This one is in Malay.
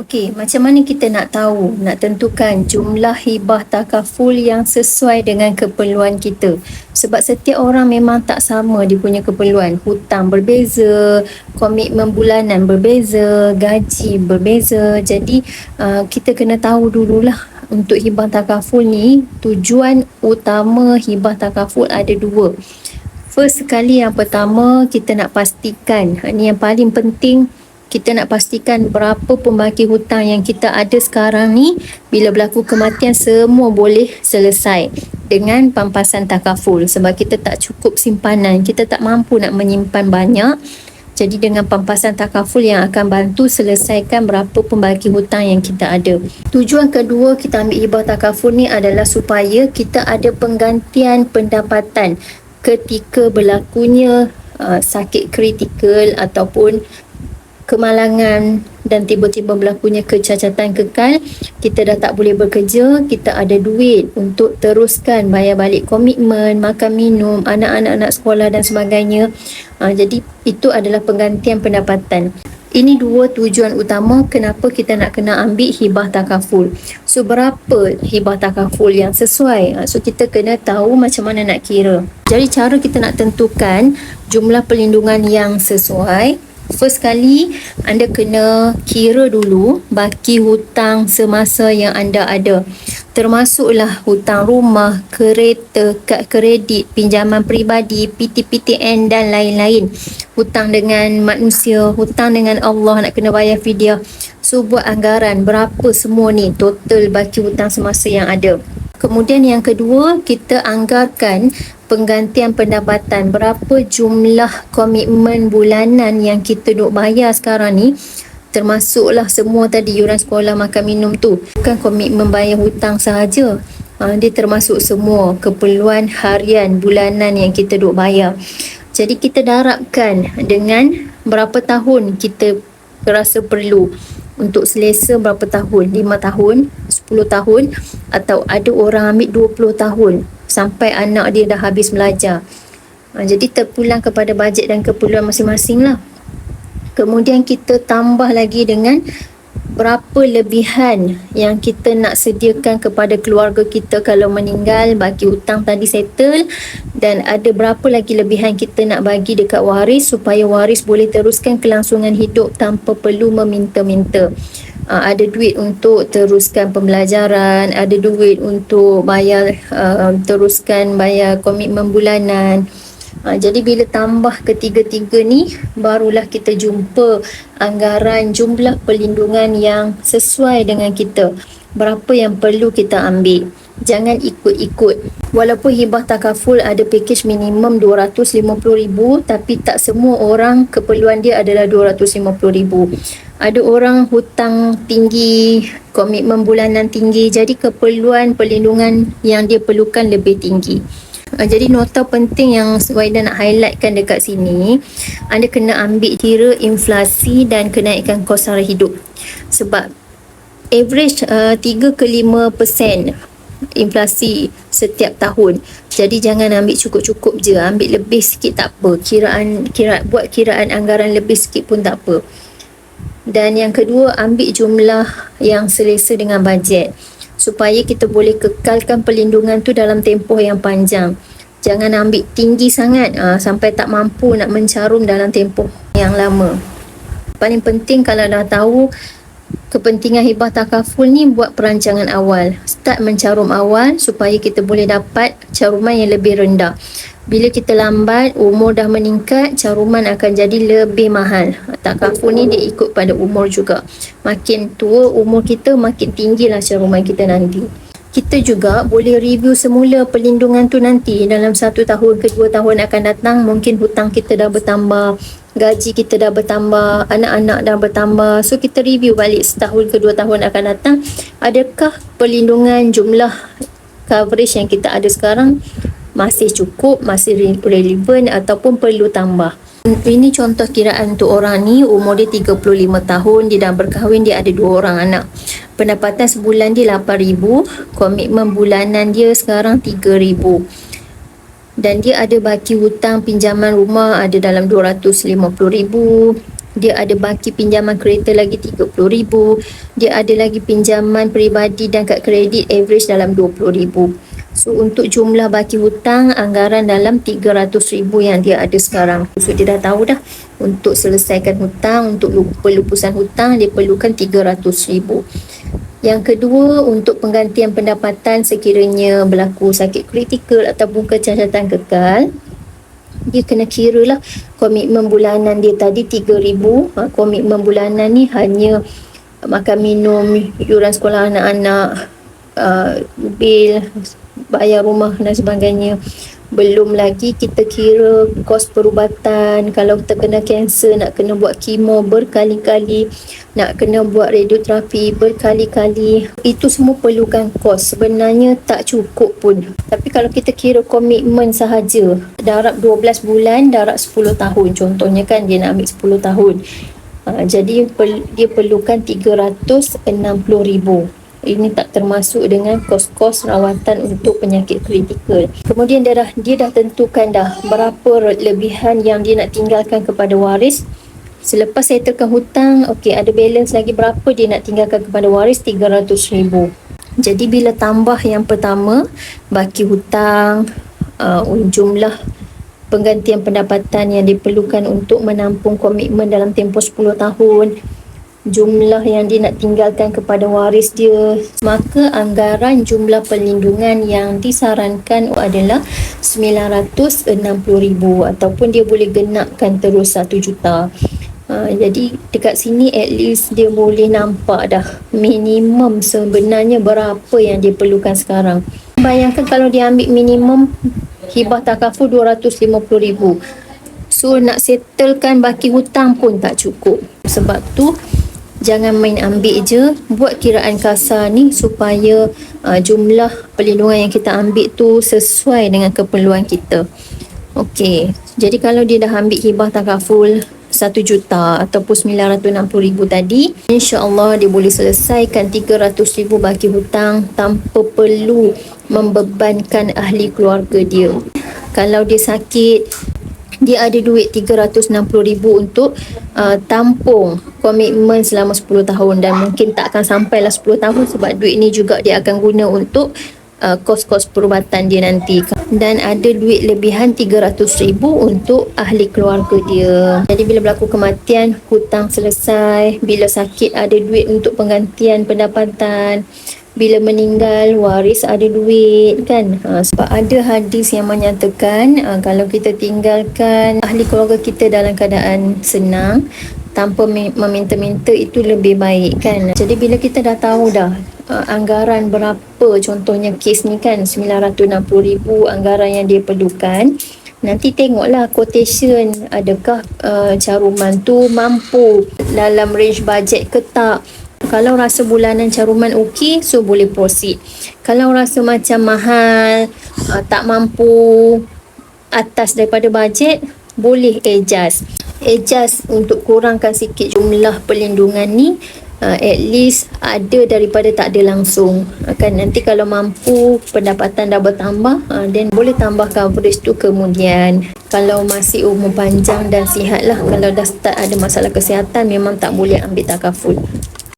Okey, macam mana kita nak tahu, nak tentukan jumlah hibah takaful yang sesuai dengan keperluan kita? Sebab setiap orang memang tak sama dia punya keperluan. Hutang berbeza, komitmen bulanan berbeza, gaji berbeza. Jadi kita kena tahu dululah untuk hibah takaful ni, tujuan utama hibah takaful ada dua. First sekali, yang pertama kita nak pastikan, ni yang paling penting, kita nak pastikan berapa pembaki hutang yang kita ada sekarang ni, bila berlaku kematian semua boleh selesai dengan pampasan takaful. Sebab kita tak cukup simpanan, kita tak mampu nak menyimpan banyak. Jadi dengan pampasan takaful yang akan bantu selesaikan berapa pembaki hutang yang kita ada. Tujuan kedua kita ambil hibah takaful ni adalah supaya kita ada penggantian pendapatan ketika berlakunya sakit kritikal ataupun kemalangan dan tiba-tiba berlakunya kecacatan kekal. Kita dah tak boleh bekerja, kita ada duit untuk teruskan bayar balik komitmen, makan minum, anak-anak sekolah dan sebagainya. Jadi itu adalah penggantian pendapatan. Ini dua tujuan utama kenapa kita nak kena ambil hibah takaful. So berapa hibah takaful yang sesuai? So kita kena tahu macam mana nak kira. Jadi cara kita nak tentukan jumlah perlindungan yang sesuai, first kali anda kena kira dulu baki hutang semasa yang anda ada. Termasuklah hutang rumah, kereta, kad kredit, pinjaman peribadi, PTPTN dan lain-lain. Hutang dengan manusia, hutang dengan Allah, nak kena bayar fidyah. So buat anggaran berapa semua ni total baki hutang semasa yang ada. Kemudian yang kedua, kita anggarkan penggantian pendapatan. Berapa jumlah komitmen bulanan yang kita duk bayar sekarang ni, termasuklah semua tadi, yuran sekolah, makan minum tu. Bukan komitmen bayar hutang sahaja. Dia termasuk semua keperluan harian, bulanan yang kita duk bayar. Jadi kita darabkan dengan berapa tahun kita rasa perlu. Untuk selesa berapa tahun? 5 tahun, 10 tahun, atau ada orang ambil 20 tahun sampai anak dia dah habis belajar. Jadi terpulang kepada bajet dan keperluan masing-masing lah. Kemudian kita tambah lagi dengan berapa lebihan yang kita nak sediakan kepada keluarga kita kalau meninggal, bagi hutang tadi settle, dan ada berapa lagi lebihan kita nak bagi dekat waris supaya waris boleh teruskan kelangsungan hidup tanpa perlu meminta-minta. Ada duit untuk teruskan pembelajaran, ada duit untuk bayar teruskan bayar komitmen bulanan. Jadi bila tambah ketiga-tiga ni, barulah kita jumpa anggaran jumlah perlindungan yang sesuai dengan kita. Berapa yang perlu kita ambil. Jangan ikut-ikut. Walaupun hibah takaful ada package minimum RM250,000, tapi tak semua orang keperluan dia adalah RM250,000. Ada orang hutang tinggi, komitmen bulanan tinggi, jadi keperluan perlindungan yang dia perlukan lebih tinggi. Jadi nota penting yang Waida nak highlightkan dekat sini, anda kena ambil kira inflasi dan kenaikan kos sara hidup. Sebab average 3 ke 5% inflasi setiap tahun. Jadi jangan ambil cukup-cukup je, ambil lebih sikit tak apa. Buat kiraan anggaran lebih sikit pun tak apa. Dan yang kedua, ambil jumlah yang selesa dengan bajet, supaya kita boleh kekalkan perlindungan tu dalam tempoh yang panjang. Jangan ambil tinggi sangat sampai tak mampu nak mencarum dalam tempoh yang lama. Paling penting kalau dah tahu kepentingan hibah takaful ni, buat perancangan awal. Start mencarum awal supaya kita boleh dapat caruman yang lebih rendah. Bila kita lambat, umur dah meningkat, caruman akan jadi lebih mahal. Takaful ni dia ikut pada umur juga. Makin tua umur kita, makin tinggilah caruman kita nanti. Kita juga boleh review semula perlindungan tu nanti. Dalam 1 tahun ke 2 tahun akan datang, mungkin hutang kita dah bertambah, gaji kita dah bertambah, anak-anak dah bertambah. So kita review balik setahun ke 2 tahun akan datang, adakah perlindungan jumlah coverage yang kita ada sekarang masih cukup, masih relevan ataupun perlu tambah. Ini contoh kiraan untuk orang ni, umur dia 35 tahun, dia dah berkahwin, dia ada 2 orang anak. Pendapatan sebulan dia RM8,000, komitmen bulanan dia sekarang RM3,000. Dan dia ada baki hutang pinjaman rumah ada dalam RM250,000, Dia ada baki pinjaman kereta lagi 30,000. Dia ada lagi pinjaman peribadi dan kad kredit average dalam 20,000. So untuk jumlah baki hutang anggaran dalam 300,000 yang dia ada sekarang. So dia dah tahu dah untuk selesaikan hutang, untuk pelupusan hutang dia perlukan 300,000. Yang kedua, untuk penggantian pendapatan sekiranya berlaku sakit kritikal ataupun kecacatan kekal, dia kena kira lah komitmen bulanan dia tadi 3,000. Komitmen bulanan ni hanya makan minum, yuran sekolah anak-anak, bil, bayar rumah dan sebagainya. Belum lagi kita kira kos perubatan, kalau kita kena kanser, nak kena buat kemo berkali-kali, nak kena buat radioterapi berkali-kali, itu semua perlukan kos. Sebenarnya tak cukup pun. Tapi kalau kita kira komitmen sahaja, darab 12 bulan, darab 10 tahun contohnya kan, dia nak ambil 10 tahun. Jadi dia perlukan 360,000. Ini tak termasuk dengan kos-kos rawatan untuk penyakit kritikal. Kemudian dia dah tentukan dah berapa lebihan yang dia nak tinggalkan kepada waris. Selepas settlekan hutang, okey, ada balance lagi berapa dia nak tinggalkan kepada waris, 300,000. Jadi bila tambah yang pertama, baki hutang, jumlah penggantian pendapatan yang diperlukan untuk menampung komitmen dalam tempoh 10 tahun, jumlah yang dia nak tinggalkan kepada waris dia, maka anggaran jumlah perlindungan yang disarankan adalah 960,000 ataupun dia boleh genapkan terus 1 juta. Jadi dekat sini at least dia boleh nampak dah minimum sebenarnya berapa yang dia perlukan sekarang. Bayangkan kalau dia ambil minimum hibah takaful 250,000. So nak settlekan baki hutang pun tak cukup. Sebab tu jangan main ambil je, buat kiraan kasar ni supaya jumlah perlindungan yang kita ambil tu sesuai dengan keperluan kita. Okey, jadi kalau dia dah ambil hibah takaful 1 juta ataupun 960,000 tadi, insya-Allah dia boleh selesaikan 300,000 baki hutang tanpa perlu membebankan ahli keluarga dia. Kalau dia sakit, dia ada duit 360,000 untuk tampung komitmen selama 10 tahun dan mungkin tak akan sampailah 10 tahun sebab duit ni juga dia akan guna untuk kos-kos perubatan dia nanti. Dan ada duit lebihan 300,000 untuk ahli keluarga dia. Jadi bila berlaku kematian, hutang selesai. Bila sakit, ada duit untuk penggantian pendapatan. Bila meninggal, waris ada duit kan. Sebab ada hadis yang menyatakan kalau kita tinggalkan ahli keluarga kita dalam keadaan senang tanpa meminta-minta, itu lebih baik kan. Jadi bila kita dah tahu dah anggaran berapa, contohnya kes ni kan 960,000 anggaran yang dia perlukan, nanti tengoklah quotation, adakah caruman tu mampu dalam range bajet ke tak. Kalau rasa bulanan caruman okey, so boleh proceed. Kalau rasa macam mahal, tak mampu, atas daripada bajet, boleh adjust untuk kurangkan sikit jumlah perlindungan ni. At least ada daripada tak ada langsung kan. Nanti kalau mampu, pendapatan dah bertambah, then boleh tambah coverage tu kemudian. Kalau masih umur panjang dan sihat lah. Kalau dah start ada masalah kesihatan, memang tak boleh ambil takaful.